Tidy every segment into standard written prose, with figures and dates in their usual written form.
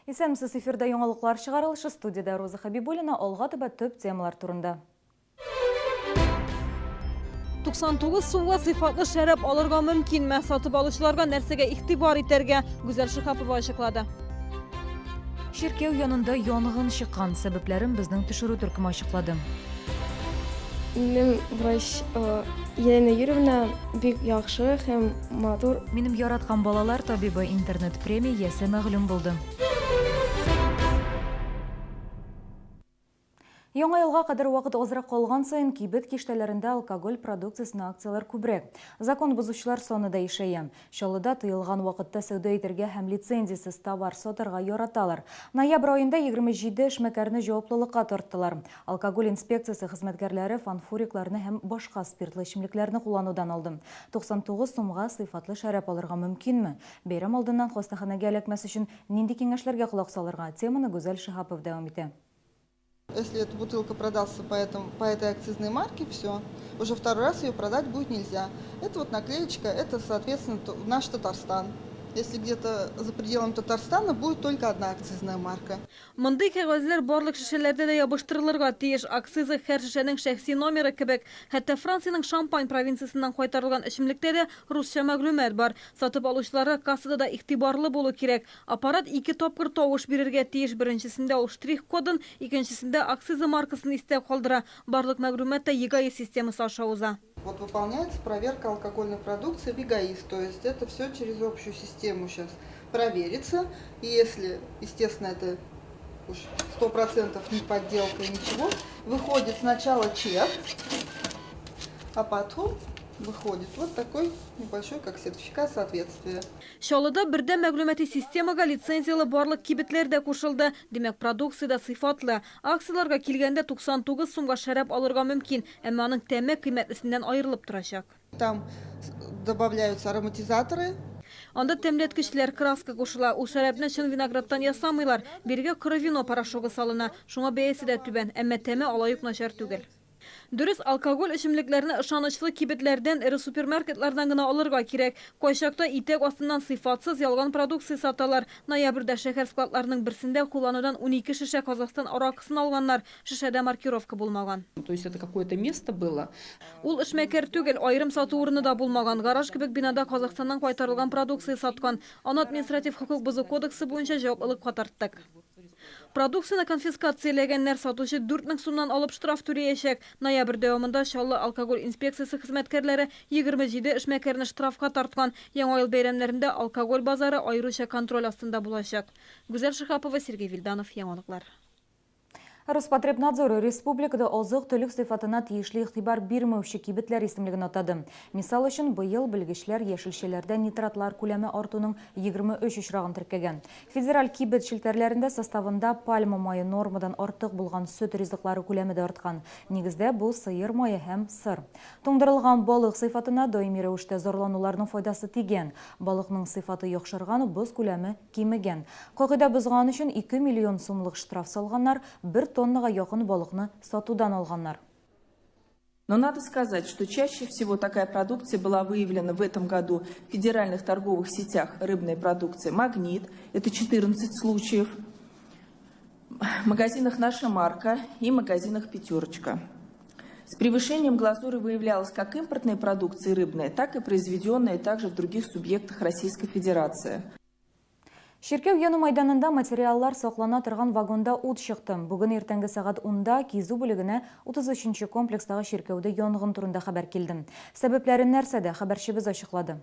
Исәнмесез, эфирда яңалыклар чыгарылышы, студияда Роза Хабибуллина, алга таба төп темалар турында. 99 сумга сыйфатлы шәраб алырга мөмкинме? Сатып алучыларга нәрсәгә игътибар итәргә? Гүзәл Шихапова ачыклады. Ширкәү янында янгын чыккан, сәбәпләрен безнең төшерү төркеме ачыклады. Минем врач Елена Юрьевна бик яхшы һәм матур. Минем яраткан балалар табибы интернет премиясе мәгълүм булды. Яңа елга кадәр вакыт азрак калган саен кибет киштәләрендә алкоголь продукциясенә акциялар күбрәк. Закон бозучылар саны да ишәя. Чаллыда тыелган вакытта сәүдә итәргә һәм лицензиясез товар сатарга яраталар. Ноябрь айында 27 эшмәкәрне җаваплылыкка тарттылар. Алкоголь инспекциясе хезмәткәрләре фанфурикларны һәм башка спиртлы эчемлекләрне кулланудан алды. 99 сумга сыйфатлы шәраб алырга мөмкинме? Бәйрәм алдыннан хастаханәгә эләкмәс өчен нинди киңәшләргә колак салырга? Теманы Гүзәл Шихапов дәвам итә. Если эта бутылка продастся по этой акцизной марке, все, уже второй раз ее продать будет нельзя. Это вот наклеечка, это, соответственно, наш Татарстан. Если где-то за пределами Татарстана будет только одна акцизная марка. Мондый кәгазьләр барлык шешәләрдә дә ябыштырылырга тиеш. Акцизы һәр шешәнең шәхси номеры кебек. Хәтта Франциянең Шампань провинциясеннән кайтарылган эчемлектә дә русча мәгълүмат бар. Сатып алучылары кассада да игътибарлы булу кирәк. Аппарат 2 тапкыр тавыш бирергә тиеш. Беренчесендә ул штрих-кодын, икенчесендә акцизы маркасын истә калдыра. Барлык мәгълүмат та ЕГАИС системасы аша уза. Вот выполняется проверка алкогольной продукции в ЕГАИС, то есть это все через общую систему сейчас проверится. И если, естественно, это уж 100% не подделка и ничего, выходит сначала чек, а потом выходит вот такой небольшой, как сертификат соответствия. Чаллыда бердә мәгълүмати системага лицензиялы барлык кибетләр дә кушылды. Димәк, продукция да сыйфатлы. Акцияларга килгәндә 99 сумга шәраб алырга мөмкин, әмма аның тәме кыйммәтлесеннән аерылып торачак. Там добавляются ароматизаторы. Анда тәмләткечләр, краска кушыла. Ул шәрабны чын виноградтан ясамыйлар. Биргә коры вино порошогы салына. Шуңа бәясе дә түбән, әмма тәме алайык начар түгел. Дөрес, алкоголь эчемлекләрне ышанычлы кибетләрдән, эре супермаркетлардан гына алырга кирәк. Кайчакта итәк астыннан сыйфатсыз ялган продукция саталар. Ноябрьдә шәһәр складларының берсендә кулланудан 12 шешә Казахстан аракысын алганнар. Шешәдә маркировка булмаган. То есть это какое-то место было. Ул эшмәкәр түгел, айрым сату урыны да булмаган. Гараж кебек бинада Казахстаннан кайтарылган продукция саткан. Аны административ хокук бозу кодексы буенча җаваплылыкка тарттык. Продукцияны конфискацияләгәннәр сатучы 4000 сумнан алып штраф түләячәк. Ноябрь дәвамында Чаллы алкоголь инспекциясе хезмәткәрләре 27 эшмәкәрне штрафка тарткан. Яңа ел бәйрәмнәрендә алкоголь базары аеруча контроль астында булачак. Гүзәл Шихапова, Сергей Вильданов, яңалыклар. Роспотребнадзор республикада азык-төлек сыйфатына тиешле игътибар бирмәүче кибетләр исемлеген атады. Мисал өчен, быел белгечләр яшелчәләрдә нитратлар күләме артуның 23 очрагын теркәгән. Федераль кибет челтәрләрендә составында пальма мае нормадан артык булган сөт ризыклары күләме дә арткан. Нигездә бу сыер мае һәм сыр. Туңдырылган балык сыйфатына даими рәвештә зарлануларның файдасы тигән. Балыкның сыйфаты яхшырган, боз күләме кимегән. Кагыйдә бозган өчен 2 миллион сумлык штраф салганнар, 1 тоннага якын балыкны сатудан алганнар. Но надо сказать, что чаще всего такая продукция была выявлена в этом году в федеральных торговых сетях рыбной продукции «Магнит». Это 14 случаев. В магазинах «Наша марка» и магазинах «Пятерочка». С превышением глазури выявлялась как импортная продукция рыбная, так и произведенная также в других субъектах Российской Федерации. Ширкәү яну майданында материаллар саклана торган вагонда ут чыкты. Бүген иртәнге сагат 10-да кизү бүлегенә 33-нче комплекстагы ширкәүдә янгын турында хәбәр килде. Сәбәпләрен нәрсәдә хәбәрчебез ачыклады.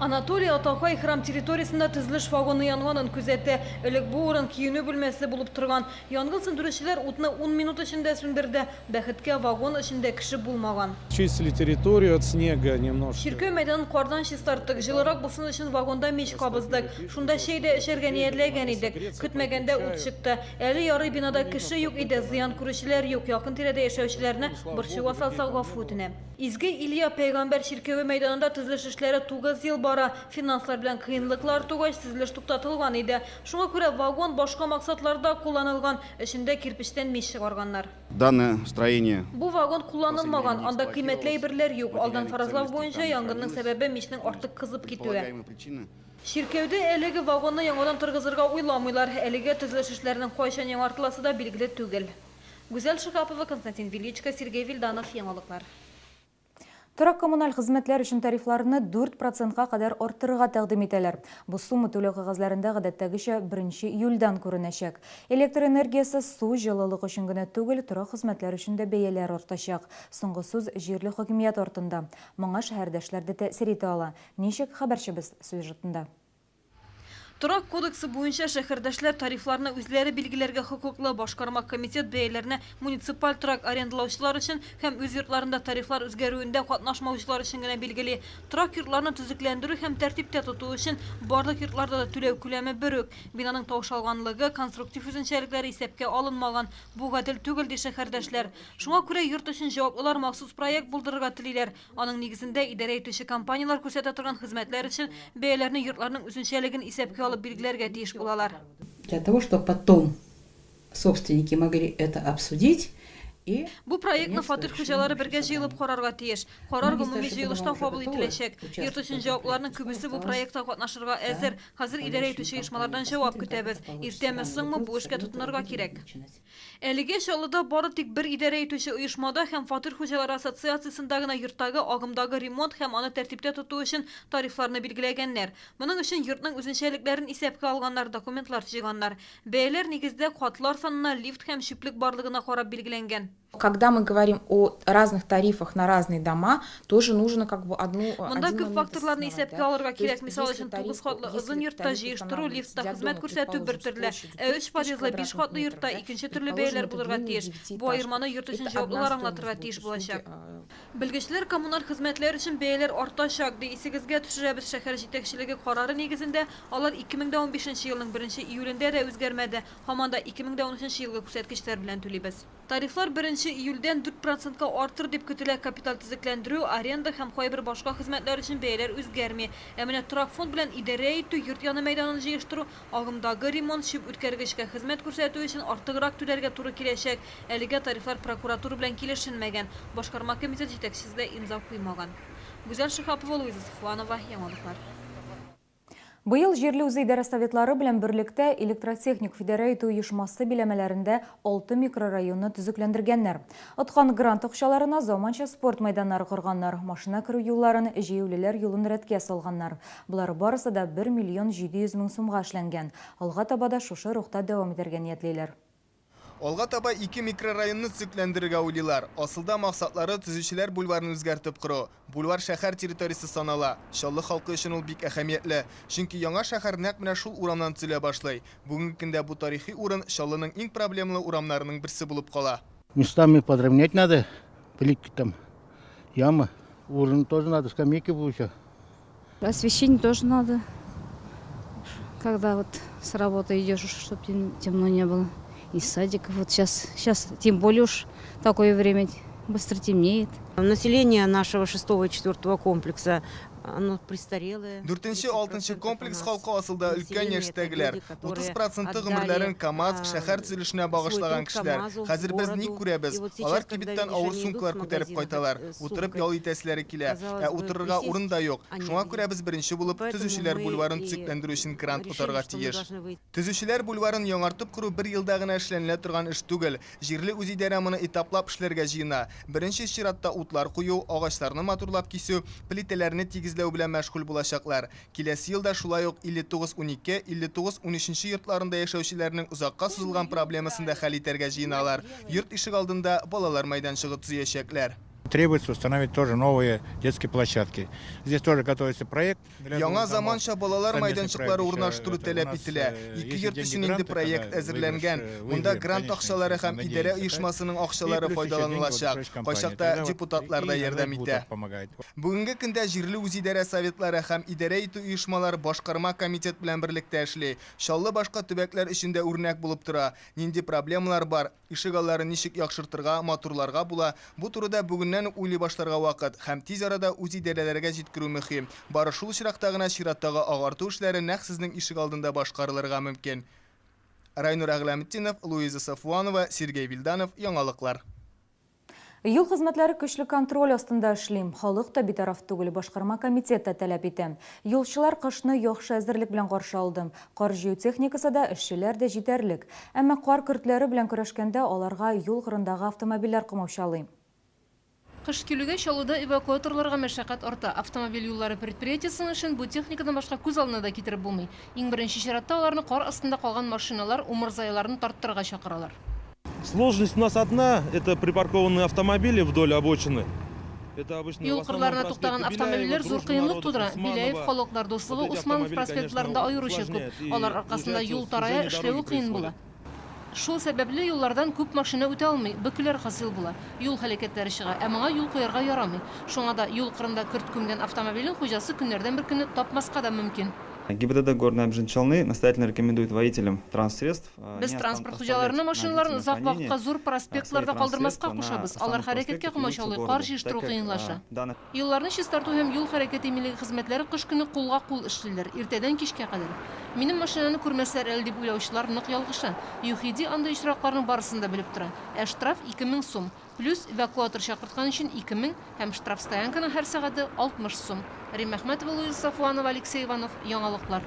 Анатолий Атакай храм территориясында төзелеш вагоны янганын күзәтте. Элек бу урын киенү бүлмәсе булып торган. Янгын сөндерүчеләр утны 10 минут эчендә сүндерде. Бәхеткә вагон эчендә кеше булмаган. Чистили территорию от снега немножко. Ширкәү мәйданын кардан чистарттык. Җылырак булсын өчен вагонда мич кабыздык. Шунда чәйдә эшәргә ниятләгән идек. Көтмәгәндә ут чыкты. Әле ярый бинада кеше юк иде, зыян күрүчеләр юк. Якын тирәдә яшәүчеләрне борчуга салсак гафу үтенәм. Изге Илья Пәйгамбәр ширкәү мәйданында төзелеш эшләре 9 ел бара. Финанслар белән кыенлыклар тугач төзелеш туктатылган иде. Шуңа күрә вагон башка максатларда кулланылган. Эчендә кирпечтән мич чыгарганнар. Данное строение. Бу вагон кулланылмаган. Анда кыйммәтле әйберләр юк. Алдан фаразлау буенча янгынның сәбәбе мичнең артык кызып китүе. Ширкеуде әлеге вагонны яңадан тұрғызырға ойламыйлар. Әлеге түзіліш эшләренең кайчан яңартыласы да билгеле түгел. Гүзәл Шихапова, Константин Величко, Сергей Вильданов, яңалыклар. Торак коммуналь хезмәтләр өчен тарифларны 4%-ка кадәр арттырырга тәкъдим итәләр. Бу сума түләү кагазларында гадәттәгечә 1 июльдән күренәчәк. Электр энергиясе, су, җылылык өчен генә түгел, торак хезмәтләр өчен дә бәяләр артачак. Соңгы сүз җирле хакимият артында. Моңа шәһәрдәшләр дә тәэсир итә ала. Ничек хәбәрчебез сюжетында. Торак кодексы буенча шәһәрдәшләр тарифларны үзләре билгеләргә хокуклы. Башкарма комитет бәяләрне муниципаль торак арендалаучылар өчен һәм үз йортларында тарифлар үзгәрүендә катнашмаучылар өчен генә билгели. Торак йортларны төзекләндерү һәм тәртиптә тоту өчен барлык йортларда да түләү күләме бер үк. Бинаның таушалганлыгы, конструктив үзенчәлекләре исәпкә алынмаган. Бу гадел түгел ди шәһәрдәшләр. Шуңа күрә йорт өчен җаваплылар махсус проект булдырырга телиләр. Аның нигезендә идарә итүче компаниялар күрсәтә торган хезмәтләр өчен бәяләрне йортларның үзенчәлеген исәпкә белгеләргә тиеш булалар. Для того, чтобы потом собственники могли это обсудить. Бу проектны фатир хуҗалары бергә җыелып карарга тиеш. Карар гомуми җыелышта кабул ителәчәк. Йорт өчен җаваплыларның күбесе бу проектта катнашырга әзер. Хәзер идарә итүче оешмалардан җавап көтәбез. Иртәме соңмы бу эшкә тотынырга кирәк. Әлегә Чаллыда бары тик бер идарә итүче оешмада һәм фатир хуҗалары ассоциациясендә генә йорттагы агымдагы ремонт һәм аны тәртиптә тоту өчен тарифларны билгеләгәннәр. Моның өчен йортның үзенчәлекләрен исәпкә алганнар, документлар җыйганнар. Бәяләр нигездә катлар санына, лифт һәм чүплек барлыгына карап билгеләнгән. Когда мы говорим о разных тарифах на разные дома, тоже нужно один Монда күп момент факторларны осознавать, исәпкә да. алырга То есть, кирәк. Мисал если өчен тариф- 9 хатлы если озын йортта тариф җыештыру, устанавливается лифтта для хезмәт дома, күрсәтү бер предположим, төрле. площадь 3 подъездлы 5 квадратных хатлы метров, йортта да, икенче төрле предположим, бәяләр это булырга длинный тиеш. девятиэтажный. Бу аерманы йорт өчен Это җаваплылар одна аңлатырга стоимость, тиеш по сути, булачак. Белгечләр коммуналь хезмәтләр өчен бәяләр артачак ди. Исегезгә төшерәбез, шәһәр җитәкчелеге карары нигезендә алар 2015 елның 1 июлендә дә үзгәрмәде. Һаман да 2013 елгы күрсәткечләр белән түлибез. Тарифлар 1 июльдән 4%-ка артыр дип көтелә. Капиталь төзекләндерү, аренда һәм кайбер башка хезмәтләр өчен бәяләр үзгәрми. Ә менә торак фонд белән идарә итү, йорт яны мәйданын җыештыру, агымдагы ремонт, чүп үткәргечкә хезмәт күрсәтү өчен артыграк түләргә туры киләчәк. Әлегә тарифлар прокуратура белән килешенмәгән. Башкарма комитет җитәкчесе дә имза куймаган. Гүзәл Шихапова, Луиза Сафуанова, яңалыклар. Быел җирле үзе идарә советлары белән берлектә электротехник федераль итү оешмасы биләмәләрендә 6 микрорайонны төзекләндергәннәр. Откан грант акчаларына заманча спорт мәйданнары корганнар, машина керү юлларын, җәяүлеләр юлын рәткә салганнар. Булар барысы да 1 миллион 700 мең сумга эшләнгән. Алга таба да шушы рухта дәвам итәргә ниятлиләр. Алга таба 2 микрорайонны төзекләндерергә уйлыйлар. Асылда максатлары төзүчеләр бульварын үзгәртеп кору. Бульвар шәһәр территориясе санала. Чаллы халкы өчен ул бик әһәмиятле. Чөнки яңа шәһәр нәкъ менә шул урамнан төзелә башлый. Бүгенге көндә бу тарихи урын Чаллының иң проблемалы урамнарының берсе булып кала. Местами подровнять надо, плитки там, ямы. Урны тоже надо, скамейки будут. Освещение тоже надо. Когда вот с работы идешь, чтобы темно не было. Из садиков. Вот сейчас тем более уж такое время быстро темнеет. Население нашего 6-го и 4-го комплекса оно престарелое. 4-6 комплекс халкы асылда өлкән яшьтәгеләр. 30% гомерләрен КАМАЗ шәһәр төзелешенә багышлаган кешеләр. Хәзер без ни күрәбез? Алар кибеттән авыр сумкалар күтәреп кайталар. Утырып ял итәселәре килә. Ә утырырга урын да юк. Шуңа күрә без беренче булып төзүчеләр бульварын төзекләндерү өчен грант утарга тиеш. Төзүчеләр бульварын яңартып кору 1 елда гына эшләнелә торган эш түгел. Җирле үз идарә моны этаплап эшләргә җыена. Беренче чиратта утлар кую, агачларны матурлап кисү, плитәләрне тигезләү белән мәшгуль булачаклар. Киләсе елда шулай ук 59-12, 59-13 йортларында яшәүчеләрнең узакка сузылган проблемасын да хәл итәргә җыеналар. Йорт ишек алдында балалар мәйданчыгы төзәячәкләр. Требуется установить тоже новые детские площадки. Здесь тоже готовится проект. Яңа заманча балалар майданчыклары урнаштыру таләп ителә. 2 йорт өчен инде проект әзерләнгән. Монда грант акчалары һәм идарә оешмасының акчалары файдаланылачак. Кайчакта депутатлар да ярдәм итә. Бүгенге көндә җирле үз идарә советлары һәм идарә итү оешмалар башкарма комитет белән берлектә эшли. Чаллы башка төбәкләр өчен дә үрнәк булып тора. Нинди проблемалар бар? Ишек алларын ничек яхшыртырга, матурларга була? Бу турыда бүгеннән уйлый башларга вакыт һәм тиз арада үз идарәләргә җиткерү мөһим. Бары шул чиракта гына чираттагы агарту эшләре нәкъ сезнең ишек алдында башкарылырга мөмкин. Райнур Әгъләметдинов, Луиза Сафуанова, Сергей Вильданов, яңалыклар. Юл хезмәтләре көчле контроль астында эшлим. Халык та битараф түгел, башкарма комитеты таләп итә. Юлчылар кышны яхшы әзерлек белән каршы алды. Кар җыю техникасы да, эшчеләр дә җитәрлек. Әмма кар көртләре белән көрәшкәндә аларга юл кырындагы автомобильләр кымаучалый. Кыш килүгә чалуда эвакуаторларга мәшәкать арта. Автомобиль юллары предприятиясының эшен бу техникадан башка күз алдына да китереп булмый. Иң беренче чиратта аларны кар астында калган машиналар умырзайларын тарттырырга чакыралар. Сложность у нас одна, это припаркованные автомобили вдоль обочины. Юл кырларына туктаган автомобильләр зур кыенлык тудыра. Биляев, Халыклар дуслыгы, Усманов проспектларында аеруча күп. Алар аркасында юл тарая эшләү кыен була. Шул сәбәпле юллардан күп машина үтә алмый, бөкеләр хасил була. Юл һәлакәтләре чыга, ә моңа юл куярга ярамый. Шуңа да юл кырында көрт күмгән автомобильнең хуҗасы көннәрдән бер көнне тапмаска да мөмкин. ГИБДД города Набережные настоятельно рекомендует водителям транссредств. Без транспорт хуҗаларына машиналарын озак вакытка зур проспектларда калдырмаска кушабыз. Алар хәрәкәткә комачаулый, кар җыештыру кыенлаша. Юлларны чистарту һәм юл хәрәкәте иминлеге хезмәтләре кыш көне кулга-кул эшлиләр, иртәдән кичкә кадәр. Минем машинаны күрмәсләр әле дип уйлаучылар нык ялгыша. ЮХИДИ андый очракларның барысын да белеп тора. Ә штраф 2000 сум, плюс эвакуатор чакырткан өчен 2000 һәм штраф стоянканың һәр сәгате 60 сум. Рим Әхмәтова, Луиза Сафуанова, Алексей Иванов, Яңалыклар.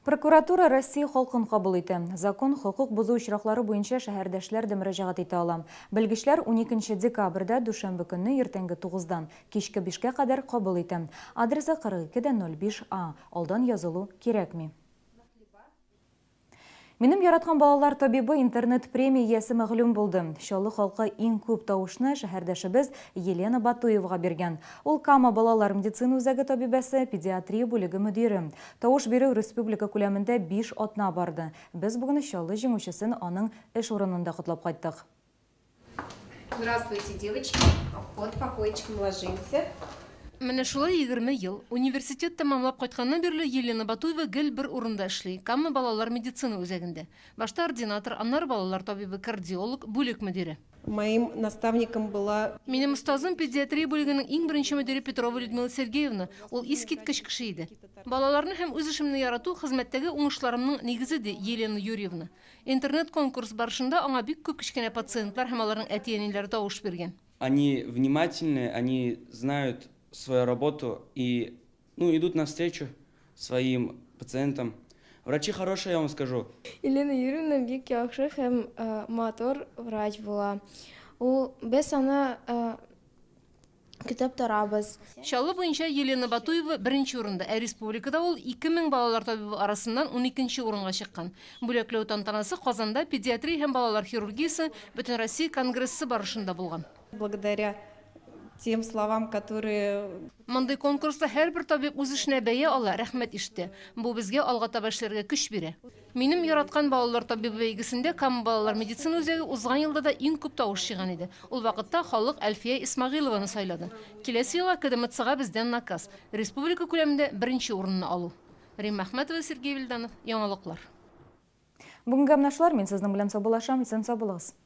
Прокуратура Россия халкын кабул итә. Закон хукук бузу очраклары буенча шәһәрдәшләр дә мөрәҗәгать итә ала. Белгечләр 12 декабрьдә дүшәмбе көнне иртәнге 9-дан кичке 5-кә кадәр кабул итә. Адресы 42-05А. Алдан язылу кирәкми. Минем яраткан балалар табибы интернет премия иясе мәгълүм булды. Чаллы халкы иң күп тавышны шәһәрдәшебез Елена Батуевга биргән. Ул Кама балалар медицина үзәге табибәсе, педиатрия бүлеге мөдире. Тавыш бирү республика күләмендә 5 атна барды. Без бүген Чаллы җиңүчесен аның эш урынында котлап кайттык. Здравствуйте, девочки. Вот по коечкам ложимся. Менә шулай 20 ел университет тәмамлап кайтканнан бирле Елена Батуева гел бер урында эшли. Кама балалар медицина үзәгендә. Башта ординатор, аннары балалар табибы, кардиолог, бүлек мөдире. Моим наставником была... Минем остазым педиатрия бүлегенең иң беренче мөдире Петрова Людмила Сергеевна. Ул искиткеч кеше иде. Балаларны һәм үз эшемне ярату хезмәттәге уңышларымның нигезе ди Елена Юрьевна. Интернет конкурс барышында аңа бик күп кичкенә пациентлар һәм аларның әти-әниләре тавыш биргән. Они внимательны, они знают свою работу и идут навстречу своим пациентам. Врачи хорошие, я вам скажу. Елена Юрьевна бик яхшы һәм матур врач була. Ул без аны көтеп торабыз. Чаллы буенча Елена Батуева беренче урында, ә республикада ул 2000 балалар табибы арасыннан 12нче урынга чыккан. Бүләкләү тантанасы Казанда педиатрия һәм балалар хирургиясе Бөтен Россия конгрессы барышында булган. Благодаря тем словам, которые... Мондай конкурста һәрбер табиб үз эшенә бәя ала, рәхмәт ишетә. Бу безгә алга таба эшләргә көч бирә. Минем яраткан балалар табибы бәйгесендә Кама балалар медицина үзәге узган елда да иң күп тавыш чыган иде. Ул вакытта халык Әлфия Исмагыйлованы сайлады. Киләсе елга КДМЦга бездән наказ. Республика күләмендә беренче урынны алу. Рим Әхмәтова, Сергей Вильданов, Яңалыклар. Бүгенге менә шулар, мин сезнең белән саубуллашам, исән сау булыгыз.